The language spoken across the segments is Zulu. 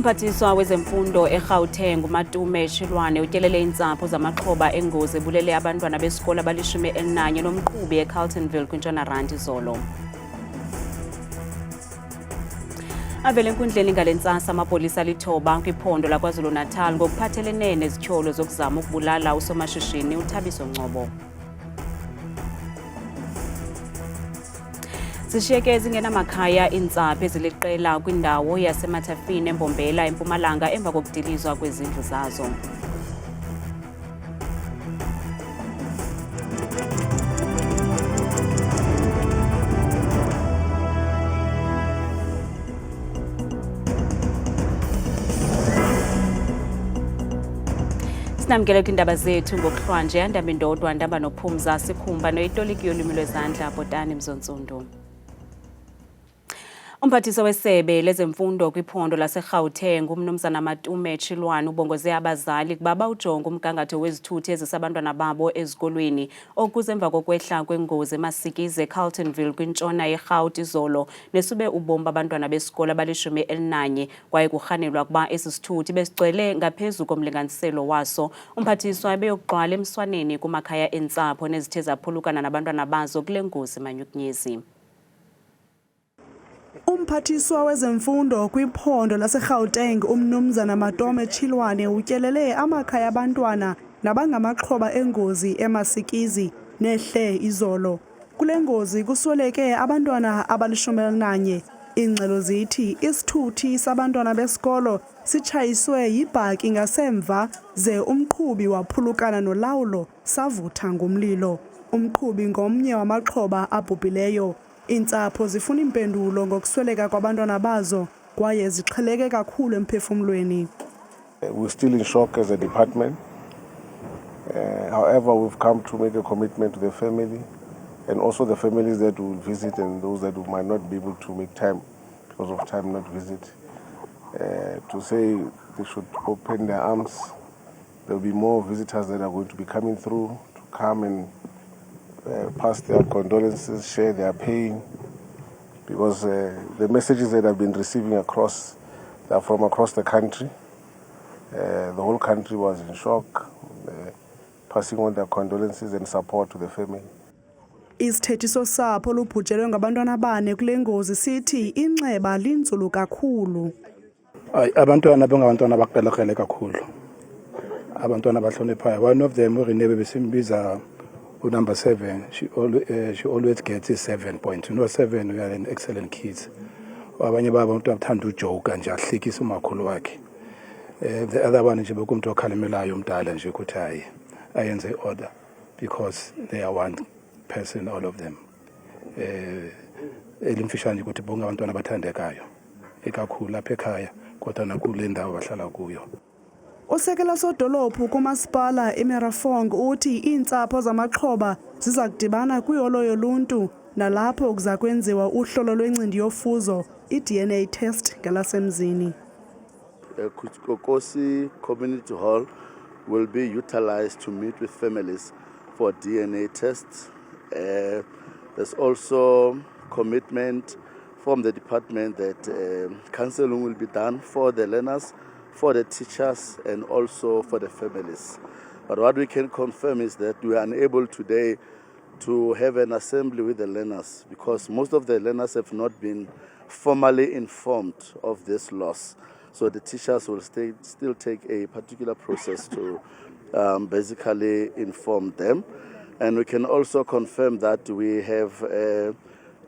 Umphathiswa wezemfundo eGauteng uMatume Chilwane utyelele iintsapho zamaxhoba engozi ebulele abantwana besikolo abali-11 nomqhubi eCarltonville kwintshona Rand izolo. Avele enkundleni ngale ntsasa amapolisa alithoba kwiphondo laKwaZulu-Natal ngokuphathelene nezityholo zokuzama ukubulala usomashishini uThabiso Ngcobo. Zishiyeke zingenamakhaya iintsapho eziliqela kwindawo yaseMathafini eMbombela eMpumalanga emva kokudilizwa kwezindlu zazo. Sinamkele kwindaba zethu ngokuhlwanje andaba indodwa ndaba nophumza sikhumba noyitoliki yolwimi lwezandla Bhotani Mzontsundu. Umphathiswa wesebe lezemfundo kwiphondo laseGauteng uMnumzana Matume Chilwane ubongoze abazali kuba bawujonga umgangatho wezithuthi ezisabantwana babo ezikolweni okuze emva kokwehla kwengozi eMasikizi eCarltonville kwintshona yeRhawuti izolo nesube ubomi babantwana besikolo abali-11 kwaye kurhanelwa kuba esi sithuthi besigcwele ngaphezu komlinganiselo waso. Umphathiswa beyokuqala emswaneni kumakhaya entsapho nezithe zaphulukana nabantwana bazo kule ngozi manyukunyezi. Umphathiswa wezemfundo kwiphondo laseGauteng uMnumzana Matume Chilwane utyelele amakhaya abantwana nabangamaxhoba engozi eMasikizi nehle izolo. Kule ngozi kusweleke abantwana abali-11. Ingxelo zithi isithuthi sabantwana besikolo sitshayiswe yibhaki ngasemva ze umqhubi waphulukana nolawulo savutha ngumlilo. Umqhubi ngomnye wamaxhoba abhubhileyo. Iintsapho zifuna impendulo ngokusweleka kwabantwana bazo kwaye zixheleke kakhulu emphefumlweni. We're still in shock as a department. However, we've come to make a commitment to the family and also the families that will visit and those that might not be able to make time because of time not visit. To say they should open their arms. There will be more visitors that are going to be coming through to come and pass their condolences, share their pain, because the messages that I've been receiving across are from across the country. The whole country was in shock, passing on their condolences and support to the family. Isithethiso sapho lubhujelwe ngabantwana bane kule ngozi sithi inxeba linzulu kakhulu. Abantwana bengabantwana abaqhelekele kakhulu. Abantwana abahloniphayo. One of them uRenebe besimbiza number 7, she always gets a 7 point. You know, 7, we are an excellent kids. Abanye babantwana bathanda ujoke nje ahlekisa umakhulu wakhe. The other one nje bekumntu okhalimelayo umdala nje ukuthi hayi ayenze order because they are one person all of them. Elimfishane ukuthi bonke abantwana bathandekayo ekakhulu lapha ekhaya kodwa nakule ndawo bahlala kuyo. Usekela sodolophu kumasipala eMerafong uthi iintsapho zamaxhoba ziza kudibana kwiholo yoluntu nalapho kuza kwenziwa uhlolo lwencindi yofuzo i-DNA test ngelasemzini. Kokosi Community Hall will be utilized to meet with families for DNA tests. There's also commitment from the department that counseling will be done for the learners, for the teachers and also for the families. But what we can confirm is that we are unable today to have an assembly with the learners because most of the learners have not been formally informed of this loss. So the teachers will still take a particular process to basically inform them. And we can also confirm that we have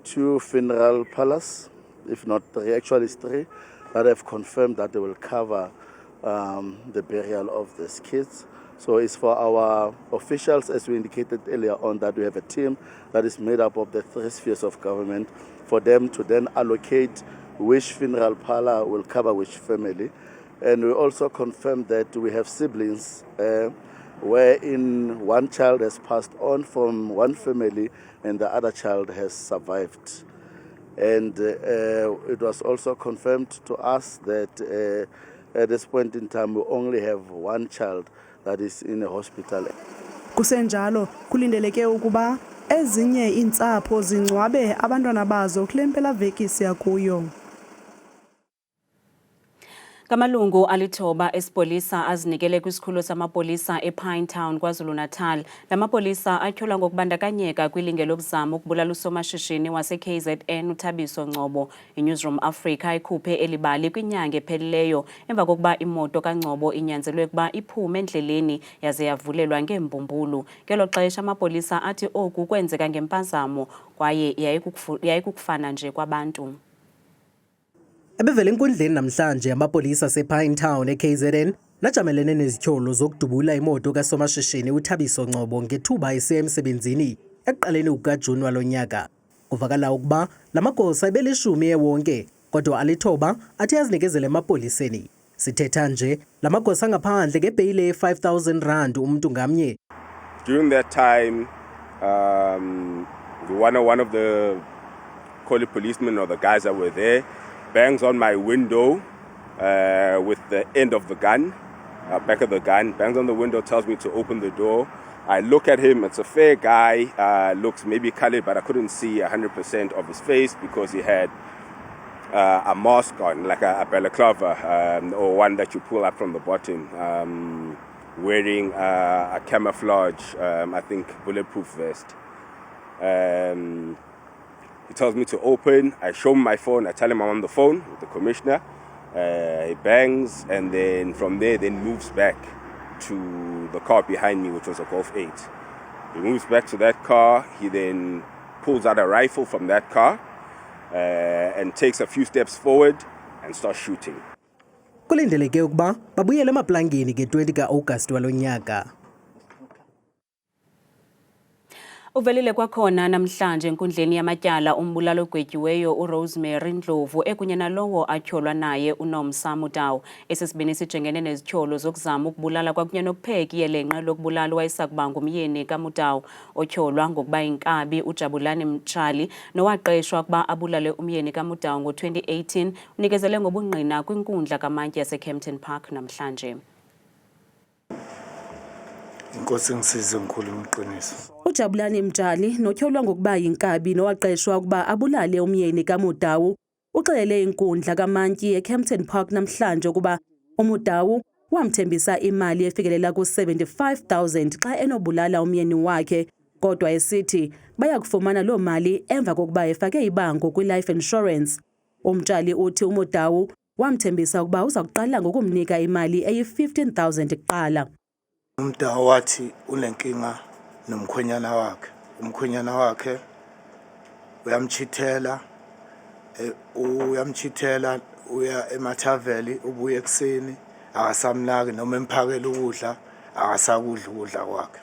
2 funeral parlors, if not 3, actually it's 3, that have confirmed that they will cover the burial of these kids. So it's for our officials, as we indicated earlier on, that we have a team that is made up of the 3 spheres of government for them to then allocate which funeral parlor will cover which family. And we also confirm that we have siblings wherein one child has passed on from one family and the other child has survived. And it was also confirmed to us that at this point in time we only have one child that is in a hospital. Kusenjalo kulindeleke ukuba ezinye iintsapho zingcwabe abantwana bazo kule mpelaveki siya kuyo. Ngamalungu alithoba esipolisa azinikele kwisikhululo samapolisa ePinetown KwaZulu-Natal. La mapolisa atyholwa ngokubandakanyeka kwilinge lokuzama ukubulala usomashishini wase-KZN uThabiso Ngcobo. iNewsroom Africa ikhuphe elibali kwinyanga ephelileyo emva kokuba imoto kaNgcobo inyanzelwe ukuba iphume endleleni yaze yavulelwa ngeembumbulu. Ngelo xesha amapolisa athi oku kwenzeka ngempazamo kwaye yayikukufana nje kwabantu. Ebevela enkundleni namhlanje amapolisa asePinetown eKZN najamelene nezityholo zokudubula imoto kasomashishini uThabiso Ngcobo ngethuba esiya emsebenzini ekuqaleni kukaJuni walo nyaka. Kuvakala ukuba la magosa ebelishumi ewonke kodwa alithoba athi azinikezele emapoliseni. Sithetha nje la magosa ngaphandle ngebheyile ye-R5,000 umuntu ngamnye. During that time, one of the Kholi policemen or the guys that were there bangs on my window with the end of the gun, back of the gun, bangs on the window, tells me to open the door. I look at him, it's a fair guy, looks maybe colored, but I couldn't see 100% of his face because he had a mask on, like a balaclava, or one that you pull up from the bottom, wearing a camouflage, I think, bulletproof vest. He tells me to open, I show him my phone, I tell him I'm on the phone with the commissioner. He bangs, and then from there moves back to the car behind me, which was a Golf 8. He moves back to that car, he then pulls out a rifle from that car and takes a few steps forward and starts shooting. Kulindeleke ukuba babuyele emaplangeni nge-20 ka-August walo nyaka. Uvelile kwakhona namhlanje enkundleni yamatyala umbulalo ogwetyiweyo uRosemary Ndlovu ekunye nalowo atyholwa naye uNomsa Motau. Esisibini sijengene nezityholo zokuzama ukubulala kwakunye nokupheka iyelenqe lokubulala wayesakuba ngumyeni kaMotau otyholwa ngokuba inkabi uJabulani Mtshali nowaqeshwa ukuba abulale umyeni kaMotau ngo-2018 unikezele ngobungqina kwinkundla kamantyi yaseKempton Park namhlanje. Inkosi ngisize ngikhuluma iqiniso. uJabulani Mtshali notyholwa ngokuba yinkabi nowaqeshwa ukuba abulale umyeni kaMotau uxelele inkundla kamantyi eKempton Park namhlanje ukuba uMotau wamthembisa imali efikelela ku-75,000 xa enobulala umyeni wakhe kodwa esithi bayakufumana loo mali emva kokuba efake ibango kwi-life insurance. uMtshali uthi uMotau wamthembisa ukuba uza kuqala ngokumnika imali eyi-15,000 kuqala. Umntwana wathi unenkinga nomkhwenyana wakhe. Umkhwenyana wakhe uyamchithela uya emathaveli ubuye ekseni akasamnaki noma emphakela ukudla akasakudla ukudla kwakhe.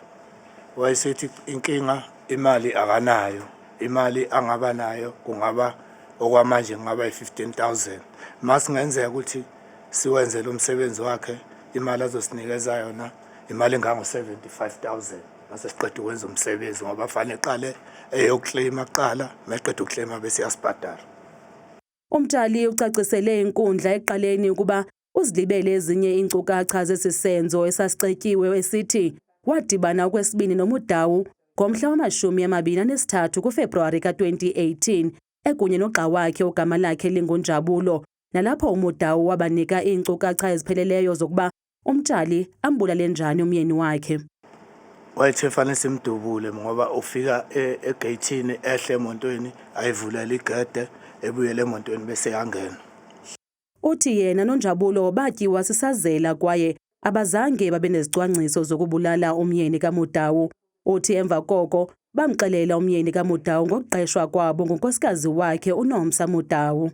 Wayesethi inkinga imali akanayo. Imali angaba nayo kungaba okwamanje ngaba yi-15,000. Masingenzeka ukuthi siwenze lo msebenzi wakhe imali azosinikeza yona imali engango-75,000 mase siqeda ukwenza umsebenzi ngoba fanele eqale eyoclaima kuqala meqeda ukuclaima bese yasibhadala. uMtshali ucacisele inkundla eqaleni ukuba uzilibele ezinye iinkcukacha zesisenzo esasicetyiwe esithi wadibana okwesibini noMotau ngomhla wama-23 kuFebruwari ka-2018 ekunye nogxa wakhe ogama lakhe linguNjabulo nalapho uMotau wabanika iinkcukacha ezipheleleyo zokuba uMtshali ambulale njani umyeni wakhe. Wayethe fanele simdubule ngoba ufika egeyithini ehle emontweni ayivulela igede ebuyele emontweni bese yangena. Uthi yena noNjabulo batyiwa sisazela kwaye abazange babe nezicwangciso zokubulala umyeni kaMotau. Uthi emva koko bamxelela umyeni kaMotau ngokuqeshwa kwabo ngunkosikazi wakhe uNomsa Motau.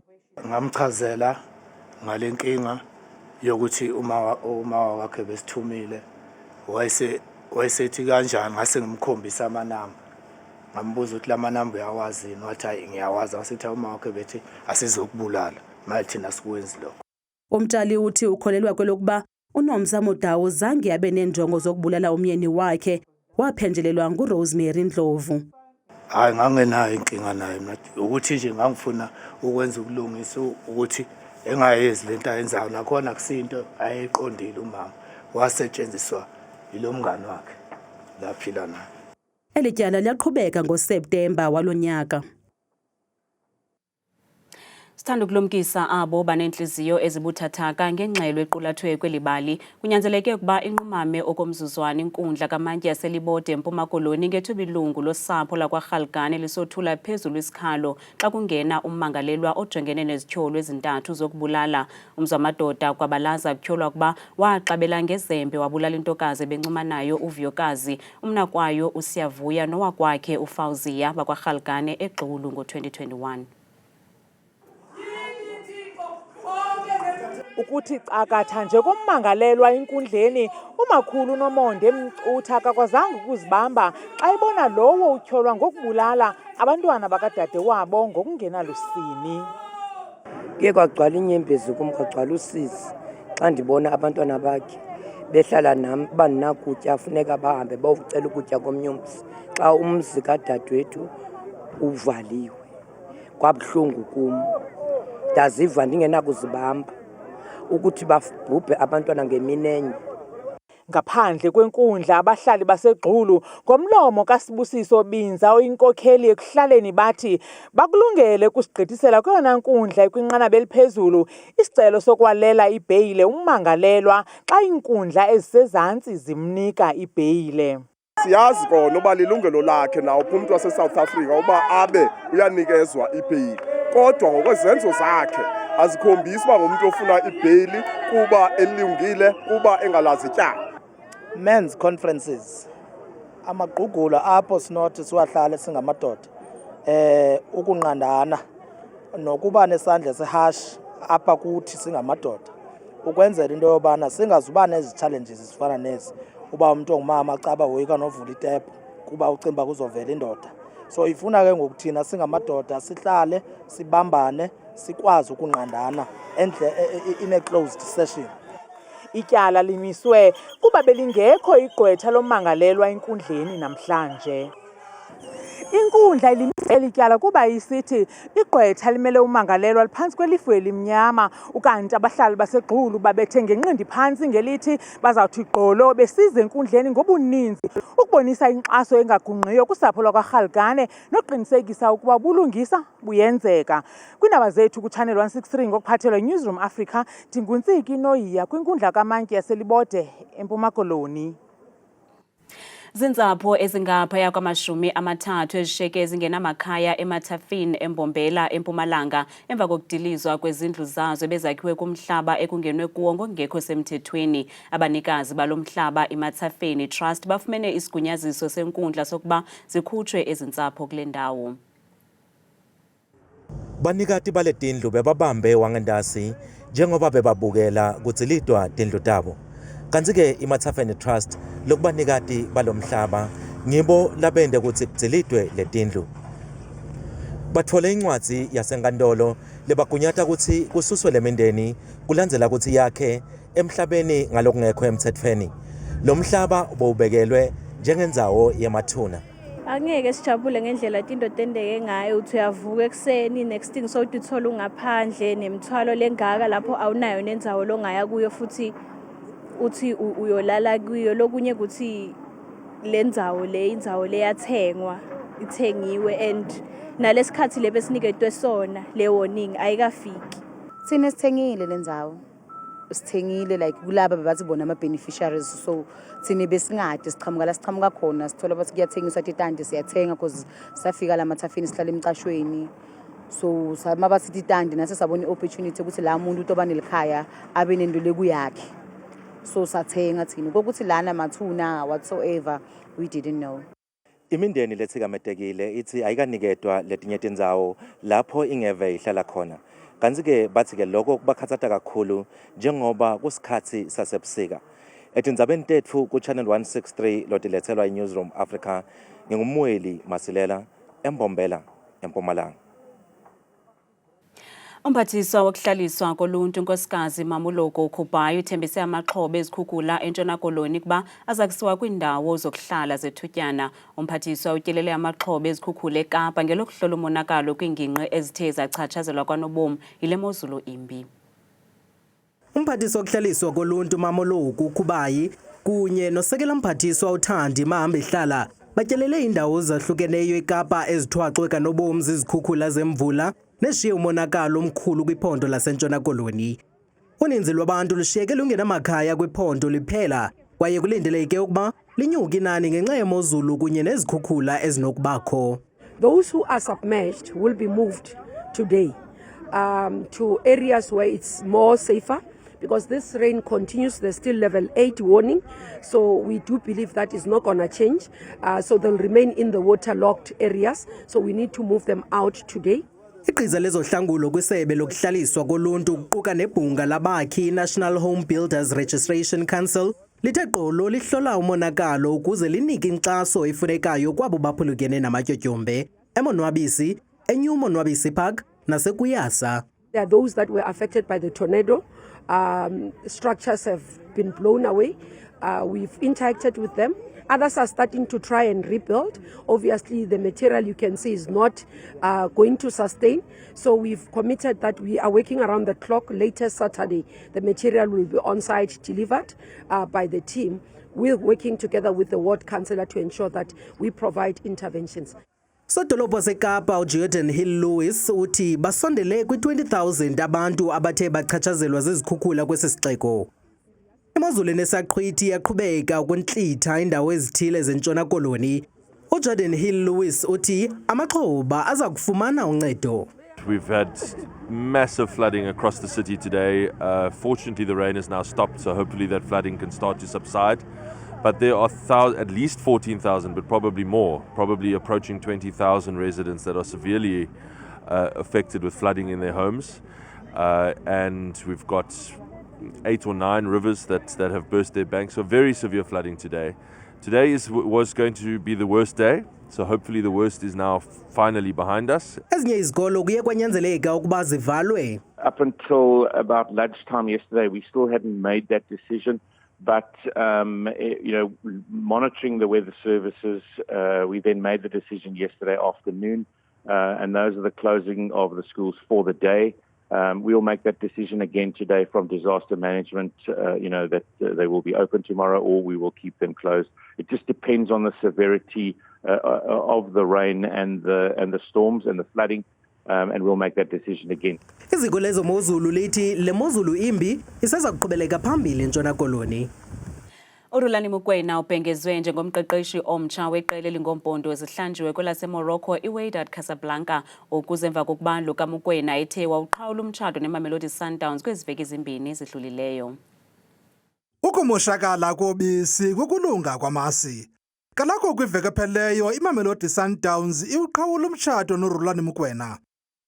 Ngamchazela ngalenkinga yokuthi uma wakhe besithumile wayesethi kanjani ngase ngimkhombisa amanamba ngambuza ukuthi lamanamba uyawazi yini wathi hayi ngiyawazi wasithi uma wakhe bethi asizokubulala manje thina sikwenzi lokho. uMtshali uthi ukholelwa kwelokuba uNomsa Motau zange abe nenjongo zokubulala umyeni wakhe waphenjelelwa nguRosemary Ndlovu. Hayi ngangenayo inkinga naye mina ukuthi nje ngangifuna ukwenza ukulungisa ukuthi engayezi lento ayenzayo nakhona kusinto ayeqondile umama wasetshenziswa yilomngane wakhe laphila naye. Elityala liyaqhubeka ngoSeptemba walo nyaka. Sithanda ukulumkisa abo banenhliziyo ezibuthathaka ngengxelo equlathwe kwelibali. Kunyanzeleke ukuba inqumame okomzuzwana inkundla kamantyi yaselibode eMpuma Koloni ngethuba ilungu losapho lakwaRhalgane lisothula phezulu isikhalo xa kungena ummangalelwa ojongene nezityholo ezintathu zokubulala. Umzamadoda kwabalaza kutyholwa ukuba waxabela ngezembe wabulala intokazi ebencumanayo uVuyokazi, umnakwayo uSiyavuya nowakwakhe uFawziya bakwaRhalgane eGqulu ngo-2021. Ukuthi cakatha nje kommangalelwa inkundleni, umakhulu uNomonde Mcutha akakwazanga ukuzibamba xa ebona lowo utyholwa ngokubulala abantwana bakadade wabo ngokungenalusini. Kuye kwagcwala inyembezi kum, kwagcwala usisi xa ndibona abantwana bakhe behlala nam banakutya, funeka bahambe bayocela ukutya komnye umzi xa umzi kadadewethu uvaliwe. Kwabuhlungu kum, ndaziva ndingenakuzibamba ukuthi babhubhe abantwana ngeminenye. Ngaphandle kwenkundla abahlali baseGqulu ngomlomo kaSibusiso Binza oyinkokheli ekuhlaleni bathi bakulungele ukusigqithisela kuyona nkundla ekwinqanaba eliphezulu isicelo sokwalela ibheyile ummangalelwa xa iinkundla ezisezantsi zimnika ibheyile. Siyazi kona uba lilungelo lakhe nawuphi umntu waseSouth Africa uba abe uyanikezwa ibheyili, kodwa ngokwezenzo zakhe azikhombisi uba ngumuntu ofuna ibheyili kuba elungile, kuba engalazi ityala. Men's conferences, amagqugula apho sinothi siwahlale singamadoda, ukunqandana nokuba nesandla sehash apha kuthi singamadoda, ukwenzela into yobana singazuba nezi challenges zifana nezi uba umuntu ongumama caba woyika novula itepu kuba ucimba kuzovela indoda. So ifuna ke ngokuthina singamadoda sihlale sibambane sikwazi ukunqandana in a closed session. Ityala limiswe kuba belingekho igqwetha lommangalelwa enkundleni namhlanje. Inkundla ilimise elityala kuba isithi igqwetha limele ummangalelwa liphantsi kwelifu elimnyama, ukanti abahlali baseGqulu babethe ngenqindi phantsi ngelithi bazawuthi gqolo besize enkundleni ngobuninzi ukubonisa inkxaso engagungqiyo kusapho lakwaRhalgane noqinisekisa ukuba ubulungisa buyenzeka. Kwiindaba zethu kuChannel 163 ngokuphathelwa Newsroom Africa, ndinguntsiki Noyiya kwinkundla kamantyi yaselibode eMpuma Koloni. Zintsapho ezingaphaya kwama-30 ezishiyeke ezingenamakhaya eMathafini eMbombela eMpumalanga emva kokudilizwa kwezindlu zazo ebezakhiwe kumhlaba ekungenwe kuwo ngokungekho semthethweni. Abanikazi balo mhlaba iMathafini Trust bafumene isigunyaziso senkundla sokuba zikhutshwe ezintsapho kule ndawo. Banikati bale tindlu bebabambe wangendasi njengoba bebabukela kutsilidwa tindlu tabo. Kanti-ke iMathafeni Trust lokubanikati balomhlaba ngibo labende ukuthi kutsilidwe le tindlu. Bathole incwadzi yasenkantolo lebagunyata ukuthi kususwe le mindeni kulandzela ukuthi yakhe emhlabeni ngalokungekho emthethweni. Lo mhlaba ubewubekelwe njengendzawo yemathuna. Angeke sijabule ngendlela into tendeke ngayo, uthi uyavuka ekseni next thing sowuthi uthola ungaphandle nemthwalo lengaka lapho awunayo nendzawo longaya kuyo futhi uthi uyolala kuyo. Lokunye ukuthi indzawo le yathengwa, ithengiwe and nalesikhathi lebesiniketwe sona le warning ayikafiki. Thina sithengile lendzawo. Sithengile like kulaba bebathi bona ama beneficiaries, so thina besingade siqhamuka la siqhamuka khona sithola bathi kuyathengiswa titandi siyathenga because safika la Mathafini sihlala emcashweni. So mabathi titandi nase sabona opportunity ukuthi la umuntu utoba nelikhaya abe nento lekuyakhe. So sathenga thina ukuthi lana mathuna whatsoever we didn't know. Imindeni lethikametekile ithi ayikaniketwa letinye tindzawo lapho ingeve ihlala khona. Kanti-ke bathi-ke lokho kubakhathata kakhulu njengoba kusikhathi sasebusika. Etindzabeni tetfu kuChannel 163 lotilethelwa iNewsroom Africa, ngingumweli Masilela eMbombela eMpumalanga. Umphathiswa wokuhlaliswa koluntu unkosikazi Mamuloko Khubhayi uthembise amaxhoba ezikhukhula eNtshona Koloni kuba azakusiwa kwiindawo zokuhlala zethutyana. Umphathiswa utyelele amaxhoba ezikhukhula eKapa ngelokuhlola umonakalo kwiingingqi ezithe zachatshazelwa kwanobom yile mozulu imbi. Umphathiswa wokuhlaliswa koluntu Mamuloko Khubhayi kunye nosekela mphathiswa uThandi Mahambehlala batyelele indawo ezahlukeneyo eKapa ezithwaxwe kanobom zizikhukhula zemvula neshiye umonakalo omkhulu kwiphondo laseNtshona Koloni. Uninzi lwabantu lushiyeke lungenamakhaya kwiphondo liphela kwaye kulindeleke ukuba linyuke inani ngenxa yemozulu kunye nezikhukhula ezinokubakho. Those who are submerged will be moved today to areas where it's more safer. Because this rain continues, there's still level 8 warning. So we do believe that is not going to change. So they'll remain in the waterlogged areas. So we need to move them out today. Iqhiza lezohlangulo kwisebe lokuhlaliswa koluntu kuquka nebhunga labakhi National Home Builders Registration Council lithe qolo lihlola umonakalo ukuze linike inkxaso efunekayo kwabo baphulukene namatyotyombe eMonwabisi, eNew Monwabisi Park naseKuyasa. There are those that were affected by the tornado. Structures have been blown away. We've interacted with them. Others are starting to try and rebuild. Obviously, the material you can see is not going to sustain. So we've committed that we are working around the clock. Latest Saturday, the material will be on site delivered by the team. We're working together with the ward councillor to ensure that we provide interventions. Sodolopho seKapa uJordan Hill Lewis uthi basondele kwi-20,000 abantu abathe bachatshazelwa zizikhukhula kwesisixeko. Imozulu nesaqhwithi yaqhubeka ukuntlitha indawo ezithile zeNtshona Koloni. uJordan Hill Lewis uthi amaxhoba aza kufumana uncedo. We've had massive flooding across the city today. Fortunately, the rain has now stopped, so hopefully that flooding can start to subside. But there are at least 14,000, but probably more, probably approaching 20,000 residents that are severely affected with flooding in their homes. And we've got 8 or 9 rivers that have burst their banks, so very severe flooding today. Today was going to be the worst day, so hopefully the worst is now finally behind us. Ezinye izikolo kuye kwanyanzeleka ukuba zivalwe. Up until about lunchtime yesterday, we still hadn't made that decision. But, monitoring the weather services, we then made the decision yesterday afternoon, and those are the closing of the schools for the day. We'll make that decision again today from disaster management, that they will be open tomorrow or we will keep them closed. It just depends on the severity of the rain and the storms and the flooding. And we'll make that decision again. Iziko lezomozulu lithi le mozulu imbi iseza kuqhubeleka phambili eNtshona Koloni. uRhulani Mokoena ubhengezwe njengomqeqeshi omtsha weqela elingompondo ezihlanjiwe kwelaseMorocco iWydad Casablanca ukuze emva kokuba lukaMokoena ethe wawuqhawula umtshato neMamelodi Sundowns kweziveki ezimbini ezidlulileyo. Ukumoshakala kobisi kukulunga kwamasi. Kalako kwiveki epheleyo iMamelodi Sundowns iwuqhawula umtshato noRhulani Mokoena.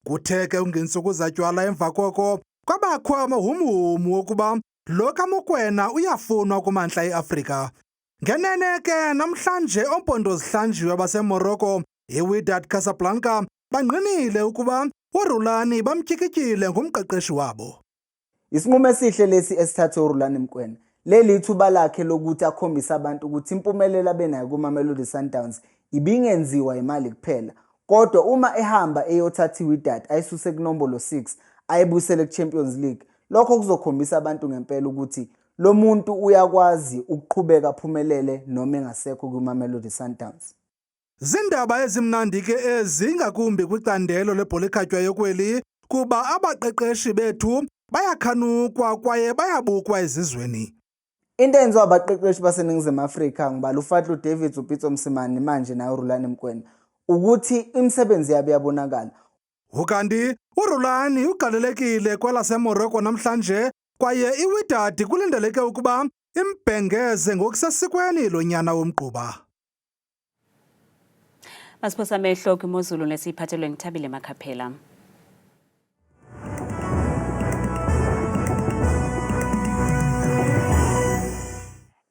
Kutheke ungensuku zatywala emva koko kwabakho amahumhumu wokuba lo kaMokoena uyafunwa kumantla eAfrika. Ngenene ke namhlanje ompondo zihlanjiwe baseMorocco iWydad Casablanca banqinile ukuba uRhulani bamtyikitile ngumqeqeshi wabo. Isinqumo esihle lesi esithathe uRhulani Mokoena. Leli ithuba lakhe lokuthi akhombise abantu ukuthi impumelelo abenayo kuMamelodi Sundowns ibingenziwa imali kuphela. Kodwa uma ehamba eyothatha iWydad ayisuse kunombolo 6 ayibuyisele kuChampions League, lokho kuzokhombisa abantu ngempela ukuthi lo muntu uyakwazi ukuqhubeka aphumelele noma engasekho kuMamelodi Sundowns. Zindaba ezimnandi ke ezingakumbi kwicandelo lebhola ekhatywayo kweli kuba abaqeqeshi bethu bayakhanukwa kwaye bayabukwa ezizweni. Into enziwa abaqeqeshi baseNingizimu Afrika ngibala uFatlu Davids uPitso Msimani manje naye uRhulani Mokoena ukuthi imisebenzi yabo yabonakala. Ukanti uRhulani ugalelekile kwelaseMorocco namhlanje kwaye iWydad kulindeleke ukuba imbhengeze ngokusesikweni lonyana womgquba. Masiphosa amehlo kwimozulu nesiphathelwe ngithabile Makhaphela.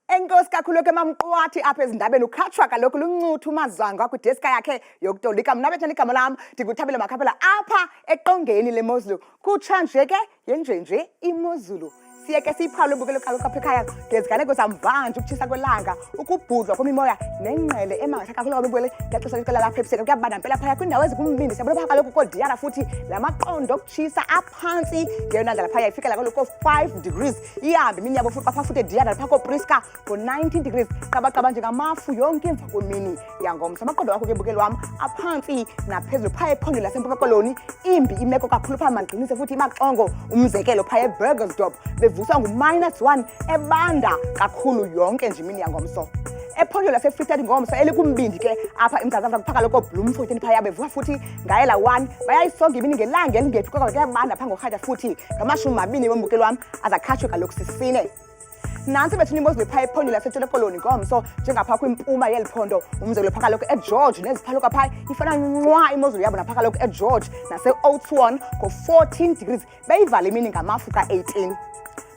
Enkosi kakhulu ke mamqwathi apha ezindabeni ukhatshwa kaloku luncuthu umazanga kwideska yakhe yokutolika. Mna bethana igama lam ndinguthabile Makhaphela apha eqongeni lemozulu. Kutsha nje ke yenjenje imozulu. Siyeke siyiphawule ubukelo kaloku apha ekhaya ngeziganeko zambanje ukutshisa kwelanga, ukubhudlwa kwemimoya nengqele emangatha kakhulu kwabubele ngexesha liqela lapha ebusika kuyabanda mpela phaya kwindawo ezikumbindi siyabona phaa kaloku kodiyara futhi lamaqondo okutshisa aphantsi ngeyona ndlela phaya ifikela kaloku 5 degrees ihambe imini yabo futhi bapha futhi ediyara phaa kopriska ngo-19 degrees qabaqaba njengamafu yonke emva kwemini yangomso amaqondo wakho ke bukeli wami aphansi naphezulu phaya ephondo laseMpuma Koloni imbi imeko kakhulu phaa Manqinise futhi iMaxongo umzekelo phaya eBurgersdorp bevuswa ngu-1 ebanda kakhulu yonke nje imini yangomso ephondo lase-Free State ngomso elikumbindi ke apha eMzantsi Afrika kuphaka loko Bloemfontein phaya bevuka futhi ngayela 1 bayayisonga imini ngelanga elingephi kodwa kuyabanda phaa ngorhatya futhi ngamashumi 20 wembukeli wami azakhatshwe kaloku sisine nansi bethuna imozulu phaya ephondo laseNtshona Koloni ngomso njengapha kwimpuma yeli phondo umzekelo phaka lokho eGeorge neziphaluka phaya ifana nqwa imozulu yabo naphaka lokho eGeorge nase-Oudtshoorn ngo-14 degrees beyivala imini ngamafu ka-18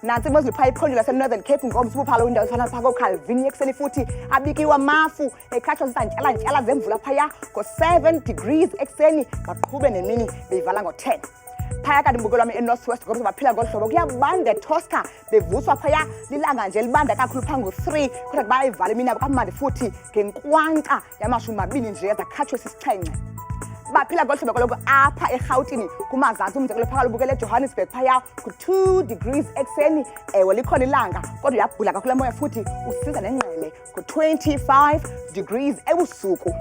nansi imozulu phaya iphondo lase-Northern Cape ngomso ubuphala indawo ezifana phaka koCalvin ekuseni futhi abikiwa mafu ekhatshwa zizantyalantyala zemvula phaya ngo-7 degrees ekuseni baqhube nemini beyivala ngo-10 phaya kanti mbukelo wami eNorth West ngomso baphila ngolu hlobo kuyabanda eTosca bevuswa phaya lilanga nje libanda kakhulu phaa ngo-3 kodwa bayayivala imini yabo kamandi futhi ngenkwanxa yama-20 nje zakhatshwe sisixhenxe baphila ngolu hlobo kaloku apha eRhawutini kumazantsi umzekelo phaka lubukele eJohannesburg phaya ku-2 degrees ekuseni ewe likhona ilanga kodwa uyabhula kakhulu moya futhi usiza nengqele ku-25 degrees ebusuku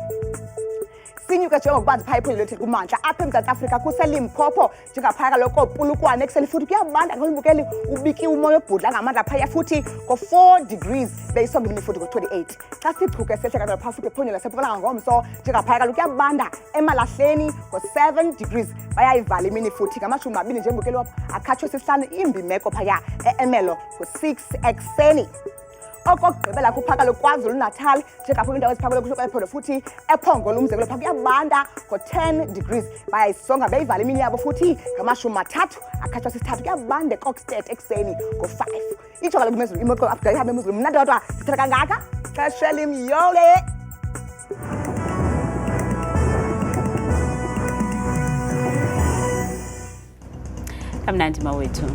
sinyuke njengokubanzi phaya iphondo lethu kumantla apha eMzantsi Afrika kuseLimpopo njengaphaya kaloku Polokwane ekuseni futhi kuyabanda ngolubukeli ubikiwe umoya obhudla ngamandla phaya futhi ngo-4 degrees beyisonga imini futhi ngo-28 xa sichuke sehle kanti phaa futhi ephondo laseMpumalanga ngomso njengaphaya kaloku kuyabanda eMalahleni ngo-7 degrees bayayivala imini futhi ngama-20 nje mbukeli wapho akhatshwe sisihlanu imbi imeko phaya e-Emelo ngo-6 ekuseni okokugqibela kuphaka loKwaZulu Natal njengapho indawo eziphakule kuhluka ephondo futhi ePhongolo umzekelo phaa kuyabanda ngo-10 degrees bayayisonga beyivala imini yabo futhi ngama-30 akhatshwa sisithathu kuyabanda eKokstad ekuseni ngo-5 itsho kaloku imozulu imeko afika ihambe imozulu mna ndodwa sithetha kangaka xesha limyole kamnandi mawethu